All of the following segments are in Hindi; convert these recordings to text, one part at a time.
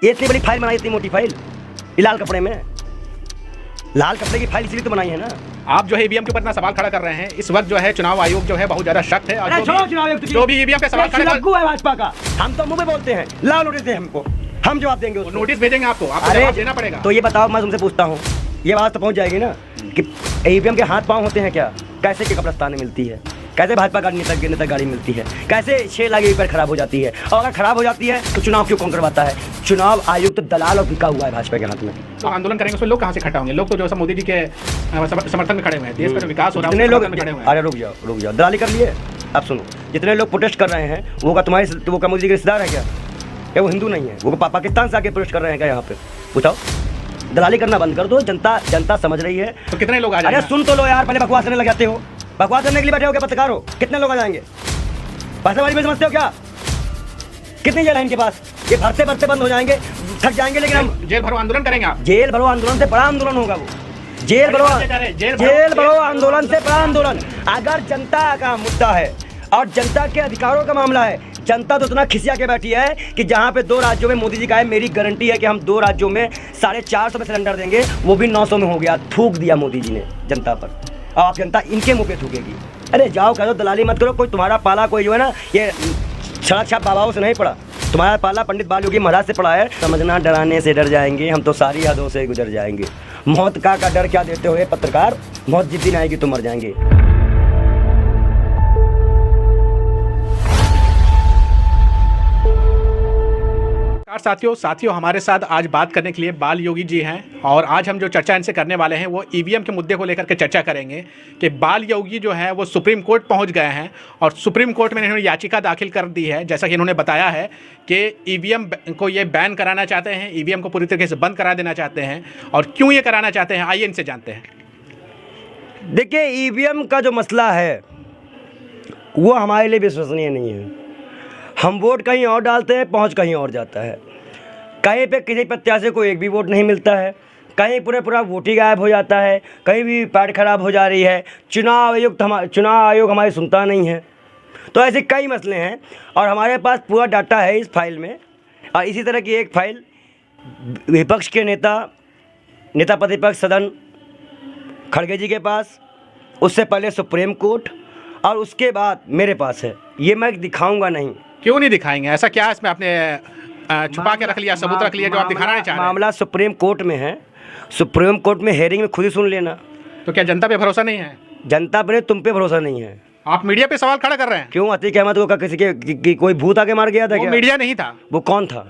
ये इतनी बड़ी फाइल बनाई, इतनी मोटी फाइल, ये लाल कपड़े में, लाल कपड़े की फाइल इसलिए तो बनाई है ना। आप जो है ईवीएम के ऊपर इतना सवाल खड़ा कर रहे हैं, इस वक्त जो है चुनाव आयोग जो है बहुत ज्यादा सख्त है। और जो भी ईवीएम पे सवाल खड़े है भाजपा का, हम तो मुंह पे बोलते हैं, लाओ नोटिस दे हमको, हम जवाब देंगे। नोटिस भेजेंगे आपको जवाब देना पड़ेगा। तो ये बताओ, मैं तुमसे पूछता हूँ, ये बात तो पहुंच जाएगी ना कि ईवीएम के हाथ पांव होते हैं क्या, कैसे के कब्रिस्तान मिलती है, कैसे भाजपा का नेता गाड़ी मिलती है, कैसे 6 लाख पर खराब हो जाती है, और अगर खराब हो जाती है तो चुनाव क्यों कौन करवाता है? चुनाव आयोग तो दलाल और बिका हुआ है भाजपा के हाथ में। तो आंदोलन करेंगे उसमें लोग कहाँ से इकट्ठा होंगे? लोग तो जो मोदी जी के समर्थन में खड़े हुए हैं, देश का जो विकास हो रहा है जितने लोग, खड़े हुए हैं। अरे रुक जाओ, दलाली कर लिए। अब सुनो, जितने लोग प्रोटेस्ट कर रहे हैं वो का तुम्हारे, वो का मोदी जी के रिश्तेदार है क्या वो हिंदू नहीं है? वो पाकिस्तान से आके प्रोटेस्ट कर रहे हैं क्या यहाँ पे? बताओ, दलाली करना बंद कर दो, जनता समझ रही है। तो कितने लोग आ जाएंगे? अरे सुन तो लो यार, पहले बकवास करने लग जाते हो, बकवास करने के लिए बैठे हो क्या पत्रकार हो? कितने लोग आ जाएंगे? पैसेबाजी में समझते हो क्या? कितनी जेल है इनके पास? ये भरते भरते बंद हो जाएंगे, थक जाएंगे। लेकिन हम जेल भरो आंदोलन करेंगे। आप जेल भरो आंदोलन से बड़ा आंदोलन होगा वो, जेल भरो आंदोलन से बड़ा आंदोलन। अगर जनता का मुद्दा है और जनता के अधिकारों का मामला है, जनता तो इतना खिसिया के बैठी है कि जहाँ पे 2 राज्यों में मोदी जी का है, मेरी गारंटी है कि हम 2 राज्यों में 450 में सिलेंडर देंगे, वो भी 900 में हो गया। थूक दिया मोदी जी ने जनता पर, और आप जनता इनके मुंह पे थूकेगी। अरे जाओ कह दो, दलाली मत करो। कोई तुम्हारा पाला कोई जो है ना, ये छड़ा छाप बाबाओं से नहीं पड़ा, तुम्हारा पाला पंडित बाल योगी महाराज से पड़ा है। समझना, डराने से डर जाएंगे हम तो सारी हदों से गुजर जाएंगे। मौत का डर क्या देते हुए पत्रकार, मौत जिस दिन आएगी तो मर जाएंगे। साथियों हमारे साथ आज बात करने के लिए बाल योगी जी हैं, और आज हम जो चर्चा इनसे करने वाले हैं वो ईवीएम के मुद्दे को लेकर के चर्चा करेंगे कि बाल योगी जो है वो सुप्रीम कोर्ट पहुंच गए हैं, और सुप्रीम कोर्ट में इन्होंने याचिका दाखिल कर दी है। जैसा कि इन्होंने बताया है कि ईवीएम को ये बैन कराना चाहते हैं, ईवीएम को पूरी तरीके से बंद करा देना चाहते हैं। और क्यों ये कराना चाहते हैं, आइए इनसे जानते हैं। देखिए, ईवीएम का जो मसला है वो हमारे लिए विश्वसनीय नहीं है। हम वोट कहीं और डालते हैं, पहुंच कहीं और जाता है। कहीं पे किसी प्रत्याशी को एक भी वोट नहीं मिलता है, कहीं पूरा वोट ही गायब हो जाता है, कहीं भी पैड खराब हो जा रही है। चुनाव आयोग हमारी सुनता नहीं है। तो ऐसे कई मसले हैं, और हमारे पास पूरा डाटा है इस फाइल में। और इसी तरह की एक फाइल विपक्ष के नेता प्रतिपक्ष सदन खड़गे जी के पास, उससे पहले सुप्रीम कोर्ट, और उसके बाद मेरे पास है। ये मैं दिखाऊंगा नहीं। क्यों नहीं दिखाएंगे? ऐसा क्या है इसमें? आपने छुपा के रख लिया, सबूत रख लिया जो आप दिखाना नहीं चाह रहे? मामला सुप्रीम कोर्ट में है, सुप्रीम कोर्ट में हेयरिंग में खुद ही सुन लेना। तो क्या जनता पे भरोसा नहीं है? जनता पर तुम पे भरोसा नहीं है। आप मीडिया पे सवाल खड़ा कर रहे हैं। क्यों? अतीक अहमद को किसी के कोई भूत आके मार गया था क्या? मीडिया नहीं था। वो कौन था?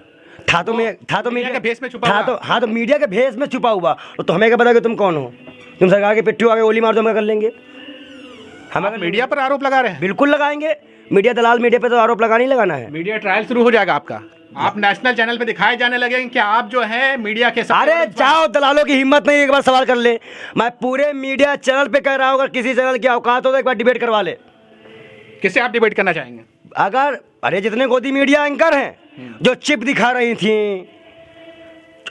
था तो मीडिया के भेष में छुपा हुआ। हाँ, तो मीडिया के भेष में छुपा हुआ। तो हमें क्या पता कि तुम कौन हो? तुम सरकार के पिट्ठू आगे गोली मार दो, हम कर लेंगे। हम अगर मीडिया पर आरोप लगा रहे हैं, बिल्कुल लगाएंगे। मीडिया दलाल, मीडिया पे तो आरोप लगाना ही लगाना है। मीडिया ट्रायल शुरू हो जाएगा आपका, आप नेशनल चैनल पे दिखाए जाने लगेंगे कि आप जो है मीडिया के साथ। अरे जाओ, दलालों की हिम्मत नहीं, एक बार सवाल कर ले। मैं पूरे मीडिया चैनल पे कह रहा हूँ, अगर किसी चैनल की औकात हो तो एक बार डिबेट करवा ले। किससे आप डिबेट करना चाहेंगे? अरे जितने गोदी मीडिया एंकर हैं जो चिप दिखा रही थी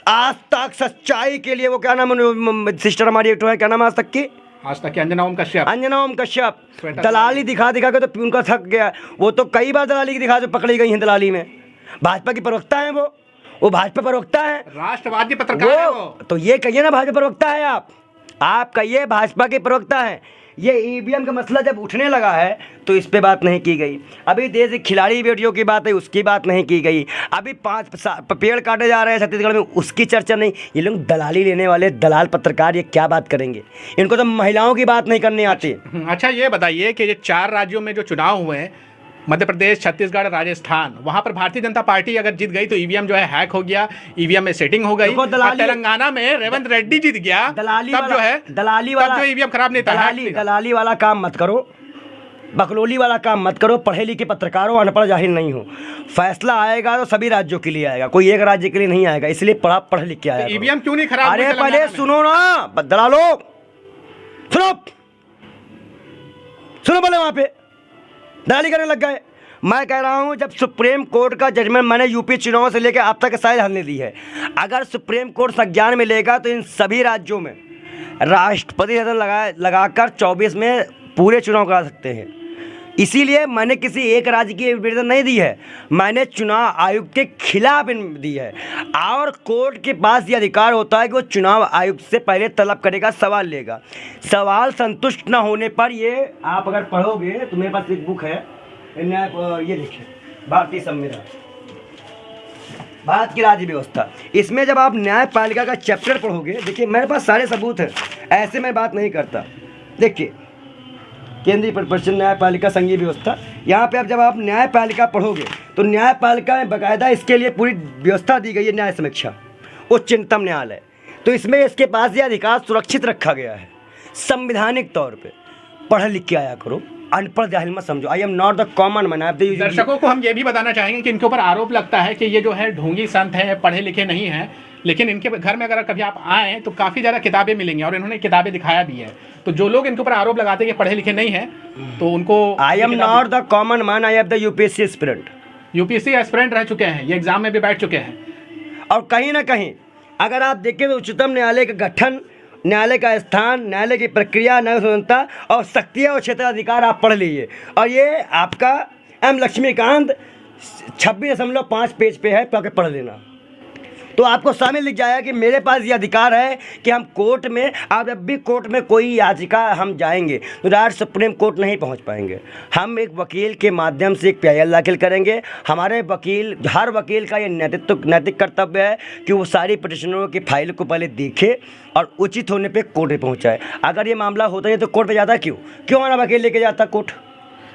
आज तक सच्चाई के लिए, वो क्या नाम, सिस्टर हमारी एक है, क्या नाम आज तक की? आज तक अंजना ओम कश्यप दलाली दिखा के तो उनका थक गया। वो तो कई बार दलाली की दिखा जो पकड़ी गई हैं दलाली में। भाजपा की प्रवक्ता है वो भाजपा प्रवक्ता है, राष्ट्रवादी पत्रकार है वो। तो ये कहिए ना भाजपा प्रवक्ता है। आप कहिए भाजपा के प्रवक्ता है। ये ईवीएम का मसला जब उठने लगा है तो इस पे बात नहीं की गई। अभी देश की खिलाड़ी बेटियों की बात है, उसकी बात नहीं की गई। अभी 5 पेड़ काटे जा रहे हैं छत्तीसगढ़ में, उसकी चर्चा नहीं। ये लोग दलाली लेने वाले दलाल पत्रकार ये क्या बात करेंगे? इनको तो महिलाओं की बात नहीं करनी आती। अच्छा, ये बताइए कि ये 4 राज्यों में जो चुनाव हुए हैं, मध्य प्रदेश, छत्तीसगढ़, राजस्थान, वहां पर भारतीय जनता पार्टी अगर जीत गई तो ईवीएम जो है हैक हो गया, ईवीएम में सेटिंग हो गई। तेलंगाना में रेवंत रेड्डी जीत गया, तब जो है दलाली वाला ईवीएम खराब नहीं था। दलाली वाला काम मत करो, बकलोली वाला काम मत करो। पढ़े लिखे पत्रकारों, अनपढ़ जाहिल नहीं हो। फैसला आएगा तो सभी राज्यों के लिए आएगा, कोई एक राज्य के लिए नहीं आएगा। इसलिए पढ़ लिख के आएगा। ईवीएम क्यों नहीं खराब? अरे पहले सुनो ना दलालो, सुनो पहले। वहां पे दलाली करने लग गए। मैं कह रहा हूं, जब सुप्रीम कोर्ट का जजमेंट मैंने यूपी चुनाव से लेकर अब तक शायद हमने दी है, अगर सुप्रीम कोर्ट संज्ञान में लेगा तो इन सभी राज्यों में राष्ट्रपति शासन लगाकर 24 में पूरे चुनाव करा सकते हैं। इसीलिए मैंने किसी एक राज्य की निवेदन नहीं दी है, मैंने चुनाव आयुक्त के खिलाफ दी है। और कोर्ट के पास ये अधिकार होता है कि वो चुनाव आयुक्त से पहले तलब करेगा, सवाल लेगा। सवाल संतुष्ट न होने पर ये आप अगर पढ़ोगे तो मेरे पास एक बुक है, ये देखिए भारतीय संविधान, भारत की राज्य व्यवस्था। इसमें जब आप न्यायपालिका का चैप्टर पढ़ोगे, देखिए मेरे पास सारे सबूत हैं, ऐसे मैं बात नहीं करता। देखिए केंद्रीय परिषद न्यायपालिका संघीय व्यवस्था, यहाँ पे अब जब आप न्यायपालिका पढ़ोगे तो न्यायपालिका में बाकायदा इसके लिए पूरी व्यवस्था दी गई है, न्याय समीक्षा, उच्चतम न्यायालय। तो इसमें इसके पास ये अधिकार सुरक्षित रखा गया है संवैधानिक तौर पे। पढ़ लिख के आया करो, अनपढ़ जाहिल मत समझो। I am not the common man. दर्शकों को हम ये भी बताना चाहेंगे कि इनके ऊपर आरोप लगता है कि ये जो है ढोंगी संत है, पढ़े लिखे नहीं हैं, लेकिन इनके घर में अगर कभी आप आए तो काफ़ी ज़्यादा किताबें मिलेंगी और इन्होंने किताबें दिखाया भी है। तो जो लोग इनके ऊपर आरोप लगाते हैं कि पढ़े लिखे नहीं हैं, तो उनको I am not the common man, I am the UPSC aspirant. UPSC aspirant रह चुके हैं, ये एग्जाम में भी बैठ चुके हैं। और कहीं ना कहीं अगर आप देखें तो उच्चतम न्यायालय का गठन, न्यायालय का स्थान, न्यायालय की प्रक्रिया, न्याय स्वतंत्रता और शक्तियाँ और क्षेत्राधिकार आप पढ़ लीजिए। और ये आपका एम लक्ष्मीकांत 26.5 पेज पे है, तो आके पढ़ लेना। तो आपको सामने लिख जाएगा कि मेरे पास ये अधिकार है कि हम कोर्ट में, अब जब भी कोर्ट में कोई याचिका हम जाएंगे तो डायरेक्ट सुप्रीम कोर्ट नहीं पहुंच पाएंगे। हम एक वकील के माध्यम से एक PIL दाखिल करेंगे। हमारे वकील, हर वकील का ये नैतिक कर्तव्य है कि वो सारी पिटिशनरों की फाइल को पहले देखे और उचित होने पर कोर्ट में पहुँचाए। अगर ये मामला होता है तो कोर्ट पर जाता क्यों हमारा वकील लेके जाता कोर्ट?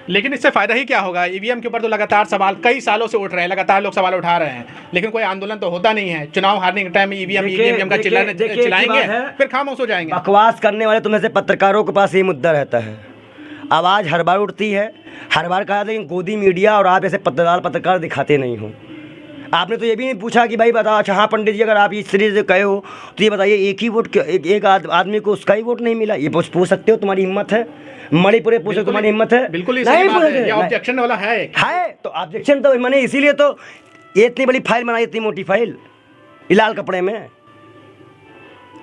लेकिन इससे फायदा ही क्या होगा? ईवीएम के ऊपर तो लगातार सवाल कई सालों से उठ रहे हैं, लगातार लोग सवाल उठा रहे हैं, लेकिन कोई आंदोलन तो होता नहीं है। चुनाव हारने के टाइम ईवीएम का चिल्लाएंगे, फिर खामोश हो जाएंगे। बकवास करने वाले तुम्हें से पत्रकारों के पास ये मुद्दा रहता है, आवाज़ हर बार उठती है, हर बार कहा था कि गोदी मीडिया और आप ऐसे पत्रकार दिखाते नहीं हो। आपने तो ये भी नहीं पूछा कि भाई बताओ, अच्छा हाँ पंडित जी, अगर आप इस तरीके से कहे हो तो ये बताइए एक ही वोट, एक आदमी को उसका ही वोट नहीं मिला? ये पूछ सकते हो, तुम्हारी हिम्मत है? मणिपुर पूछो, तुम्हारी हिम्मत है? बिल्कुल नहीं, ऑब्जेक्शन वाला है तो ऑब्जेक्शन तो मैंने इसीलिए तो ये इतनी बड़ी फाइल बनाई, इतनी मोटी फाइल, लाल कपड़े में,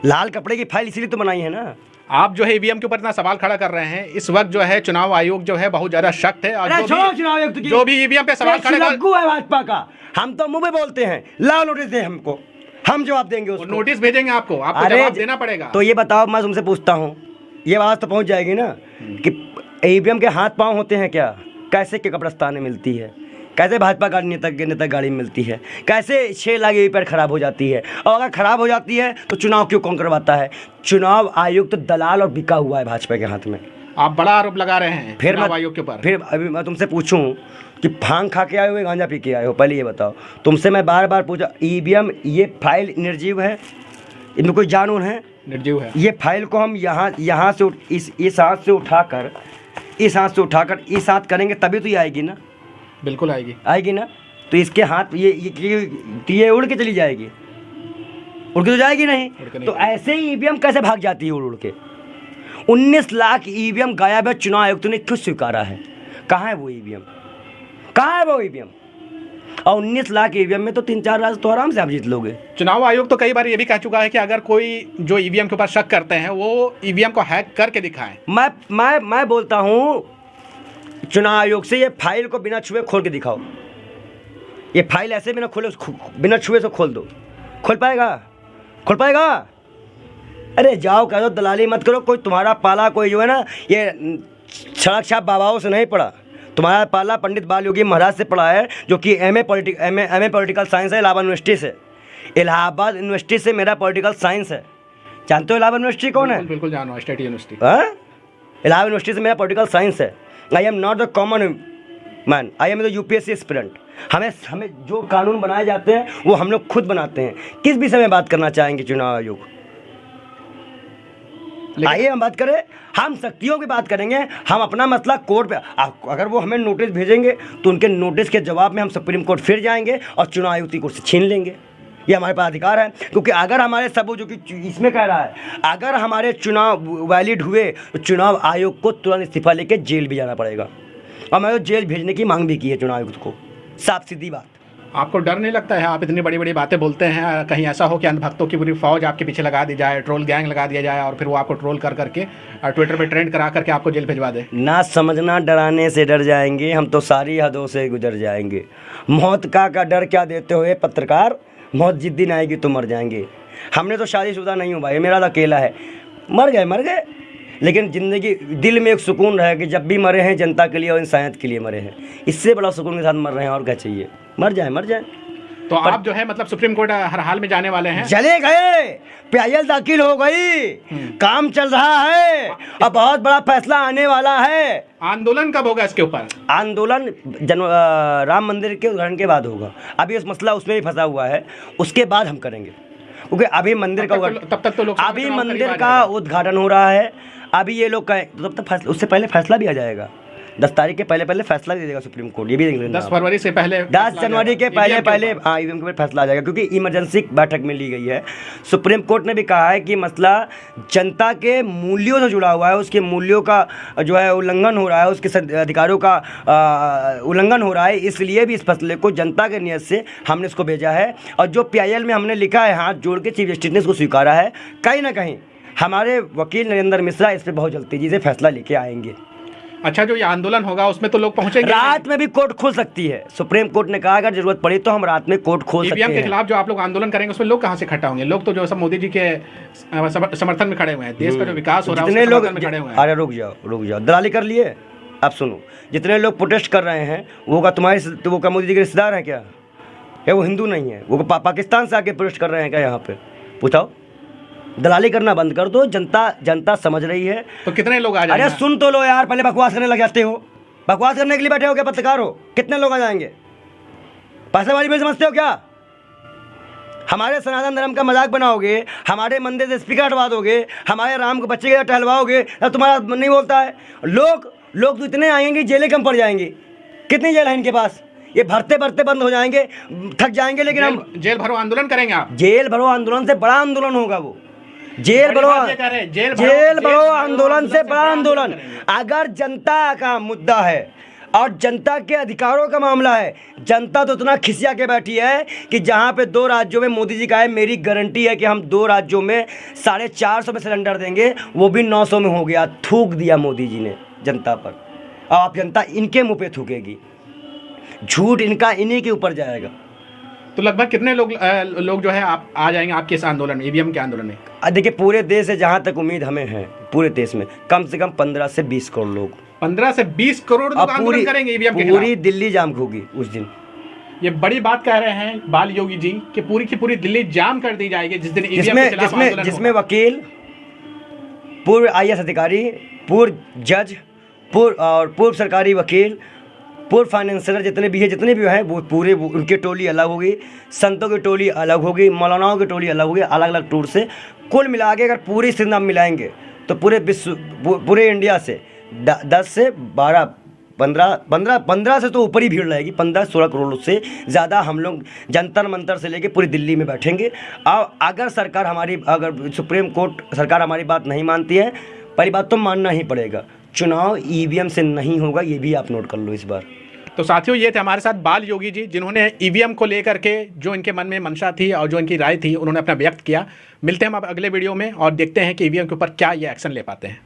लाल कपड़े की फाइल इसीलिए तो बनाई है ना। आप जो है ईवीएम के ऊपर इतना सवाल खड़ा कर रहे हैं, इस वक्त जो है चुनाव आयोग जो है बहुत ज्यादा सख्त है। और जो भी ईवीएम पे सवाल खड़े है भाजपा का, हम तो मुंह में बोलते हैं, लाओ नोटिस दे हमको, हम जवाब देंगे उसको। नोटिस भेजेंगे आपको जवाब देना पड़ेगा। तो ये बताओ, मैं तुमसे पूछता हूँ, ये बात तो पहुँच जाएगी ना कि ईवीएम के हाथ पाँव होते हैं क्या? कैसे के कब्रिस्तान में मिलती है? कैसे भाजपा का नेता गाड़ी में मिलती है? कैसे 6 लाख ईवीएम खराब हो जाती है? और अगर खराब हो जाती है तो चुनाव क्यों कौन करवाता है? चुनाव आयोग तो दलाल और बिका हुआ है भाजपा के हाथ में। आप बड़ा आरोप लगा रहे हैं फिर चुनाव आयोग के ऊपर। फिर अभी मैं तुमसे पूछूं कि भांग खा के आए हो, गांजा पी के आए हो? पहले ये बताओ। तुमसे मैं बार बार पूछा, ईवीएम ये फाइल निर्जीव है, इनमें कोई जानून है? निर्जीव है। ये फाइल को हम यहाँ से इस हाथ से उठाकर इस हाथ से उठाकर इस हाथ करेंगे तभी तो ये आएगी ना। बिल्कुल आएगी ना। तो इसके हाथ ये उड़ के चली जाएगी, उड़ के तो जाएगी नहीं। तो ऐसे ही ईवीएम कैसे भाग जाती है उड़ के? 19 लाख ईवीएम गायब है, चुनाव आयुक्त ने खुद स्वीकारा है। कहाँ है वो ईवीएम? कहाँ है वो ईवीएम? और 19 लाख ईवीएम में तो 3-4 राज्य तो आराम से आप जीत लोगे। चुनाव आयोग तो कई बार ये भी कह चुका है कि अगर कोई जो ईवीएम के ऊपर शक करते हैं वो ईवीएम को हैक करके दिखाएं। मैं बोलता हूँ चुनाव आयोग से, ये फाइल को बिना छुए खोल के दिखाओ। ये फाइल ऐसे बिना छुए से खोल दो। खोल पाएगा? अरे जाओ कह दो, दलाली मत करो। कोई तुम्हारा पाला कोई जो है ना, ये सड़क छाप बाबाओं से नहीं पड़ा, तुम्हारा पाला पंडित बाल योगी महाराज से पढ़ा है, जो कि एमए पॉलिटिकल साइंस है इलाहाबाद यूनिवर्सिटी से। इलाहाबाद यूनिवर्सिटी से मेरा पॉलिटिकल साइंस है। जानते हो इलाहाबाद यूनिवर्सिटी कौन है? बिल्कुल जानो, स्टेट यूनिवर्सिटी। इलाहाबाद यूनिवर्सिटी से मेरा पॉलिटिकल साइंस है। I am not the common man, I am the UPSC aspirant. हमें जो कानून बनाए जाते हैं वो हम लोग खुद बनाते हैं। किस विषय में बात करना चाहेंगे चुनाव आयोग? आइए हम बात करें, हम शक्तियों की बात करेंगे। हम अपना मसला कोर्ट पे, अगर वो हमें नोटिस भेजेंगे तो उनके नोटिस के जवाब में हम सुप्रीम कोर्ट फिर जाएंगे और चुनाव आयुक्त को छीन लेंगे। ये हमारे पास अधिकार है। क्योंकि अगर हमारे सबूत, जो कि इसमें कह रहा है, अगर हमारे चुनाव वैलिड हुए तो चुनाव आयोग को तुरंत इस्तीफा लेके जेल भी जाना पड़ेगा। और मैं तो जेल भेजने की मांग भी की है चुनाव आयुक्त को, साफ सीधी बात। आपको डर नहीं लगता है? आप इतनी बड़ी बड़ी बातें बोलते हैं, कहीं ऐसा हो कि अंधभक्तों की पूरी फौज आपके पीछे लगा दी जाए, ट्रोल गैंग लगा दिया जाए और फिर वो आपको ट्रोल कर करके ट्विटर पे ट्रेंड करा करके आपको जेल भिजवा दे? ना समझना, डराने से डर जाएंगे, हम तो सारी हदों से गुजर जाएंगे। मौत का डर क्या देते हो पत्रकार, मौत जिस दिन आएगी तो मर जाएंगे। हमने तो शादीशुदा नहीं हूँ भाई, मेरा तो अकेला है, मर गए, लेकिन ज़िंदगी दिल में एक सुकून रहे कि जब भी मरे हैं जनता के लिए और इंसानियत के लिए मरे हैं, इससे बड़ा सुकून के साथ मर रहे हैं, और क्या चाहिए। मर जाए। तो आप जो है मतलब सुप्रीम कोर्ट हर हाल में जाने वाले हैं? चले गए, PIL दाखिल हो गई, काम चल रहा है, अब बहुत बड़ा फैसला आने वाला है। आंदोलन कब होगा इसके ऊपर? आंदोलन राम मंदिर के उद्घाटन के बाद होगा। अभी इस मसला उसमें भी फंसा हुआ है, उसके बाद हम करेंगे, क्योंकि अभी मंदिर का तब तक तो लोग अभी मंदिर का उद्घाटन हो रहा है। अभी ये लोग कहें तो तब तक उससे पहले फैसला भी आ जाएगा। 10 तारीख के पहले फैसला दे देगा सुप्रीम कोर्ट। ये भी 10 फरवरी से पहले, 10 जनवरी के पहले ईवीएम के ऊपर फैसला आ जाएगा, क्योंकि इमरजेंसी बैठक में ली गई है। सुप्रीम कोर्ट ने भी कहा है कि मसला जनता के मूल्यों से जुड़ा हुआ है, उसके मूल्यों का जो है उल्लंघन हो रहा है, उसके अधिकारों का उल्लंघन हो रहा है, इसलिए भी इस फैसले को जनता के नियत से हमने इसको भेजा है। और जो PIL में हमने लिखा है, हाथ जोड़ के चीफ जस्टिस ने इसको स्वीकारा है। कहीं ना कहीं हमारे वकील नरेंद्र मिश्रा इस पर बहुत जल्दी से फैसला लेके आएंगे। अच्छा, जो ये आंदोलन होगा उसमें तो लोग पहुंचेंगे? रात में भी कोर्ट खुल सकती है। सुप्रीम कोर्ट ने कहा अगर जरूरत पड़ी तो हम रात में कोर्ट खोल सकते हैं। ईवीएम के खिलाफ जो आप लोग आंदोलन करेंगे उसमें लोग कहां से इकट्ठा होंगे? लोग तो जो सब मोदी जी के समर्थन में खड़े हुए हैं, देश का जो विकास हो रहा है जितने लोग खड़े हुए हैं। अरे रुक जाओ, दलाली कर लिए। अब सुनो, जितने लोग प्रोटेस्ट कर रहे हैं वो का तुम्हारे वो का मोदी जी के रिश्तेदार हैं क्या? वो हिंदू नहीं है? वो पाकिस्तान से आके प्रोटेस्ट कर रहे हैं क्या? यहाँ पे पूछाओ। दलाली करना बंद कर दो, जनता समझ रही है। तो कितने लोग आ जाएंगे? अरे सुन तो लो यार, पहले बकवास करने लग जाते हो। बकवास करने के लिए बैठे हो क्या? पत्रकार हो? कितने लोग आ जाएंगे? पैसे वाली भी समझते हो क्या? हमारे सनातन धर्म का मजाक बनाओगे, हमारे मंदिर से स्पीकर हटवा दोगे, हमारे राम को बच्चे के टहलवाओगे, तब तुम्हारा नहीं बोलता है। लोग तो इतने आएंगे जेलें कम पड़ जाएंगी। कितनी जेल है इनके पास? ये भरते बंद हो जाएंगे, थक जाएंगे। लेकिन हम जेल भरो आंदोलन करेंगे। आप जेल भरो आंदोलन से बड़ा आंदोलन होगा वो। जेल भरो आंदोलन से बड़ा आंदोलन। अगर जनता का मुद्दा है और जनता के अधिकारों का मामला है, जनता तो इतना खिसिया के बैठी है कि जहाँ पे 2 राज्यों में मोदी जी का है, मेरी गारंटी है कि हम 2 राज्यों में 450 में सिलेंडर देंगे, वो भी 900 में हो गया। थूक दिया मोदी जी ने जनता पर, और अब जनता इनके मुँह पे थूकेगी। झूठ इनका इन्हीं के ऊपर जाएगा। तो लगभग कितने लोग जो है आप आ जाएंगे आपके इस आंदोलन में, ईवीएम के आंदोलन में? देखिए, पूरे देश से जहाँ तक उम्मीद हमें है, पूरे देश में कम से कम 15 से 20 करोड़ लोग, 15 से 20 करोड़ लोग आंदोलन करेंगे ईवीएम के खिलाफ। पूरी दिल्ली जाम होगी उस दिन। ये बड़ी बात कह रहे हैं बाल योगी जी कि पूरी की पूरी दिल्ली जाम कर दी जाएगी जिस दिन ईवीएम के खिलाफ आंदोलन होगा। जिसमें वकील, पूर्व IAS अधिकारी, पूर्व जज, पूर्व सरकारी वकील, पूर्व फाइनेंसर, जितने भी हैं वो पूरे उनकी टोली अलग होगी, संतों की टोली अलग होगी, मौलानाओं की टोली अलग होगी, अलग अलग टूर से। कुल मिला के अगर पूरी स्थिति हम मिलाएंगे तो पूरे इंडिया से 10 से 12 15 से तो ऊपर ही भीड़ रहेगी। 15-16 करोड़ से ज़्यादा हम लोग जंतर मंतर से लेके पूरी दिल्ली में बैठेंगे। और अगर सुप्रीम कोर्ट सरकार हमारी बात नहीं मानती है, पहली बात तो मानना ही पड़ेगा, चुनाव ईवीएम से नहीं होगा। ये भी आप नोट कर लो इस बार। तो साथियों, ये थे हमारे साथ बाल योगी जी, जिन्होंने ईवीएम को लेकर के जो इनके मन में मंशा थी और जो इनकी राय थी उन्होंने अपना व्यक्त किया। मिलते हैं हम अब अगले वीडियो में और देखते हैं कि ईवीएम के ऊपर क्या ये एक्शन ले पाते हैं।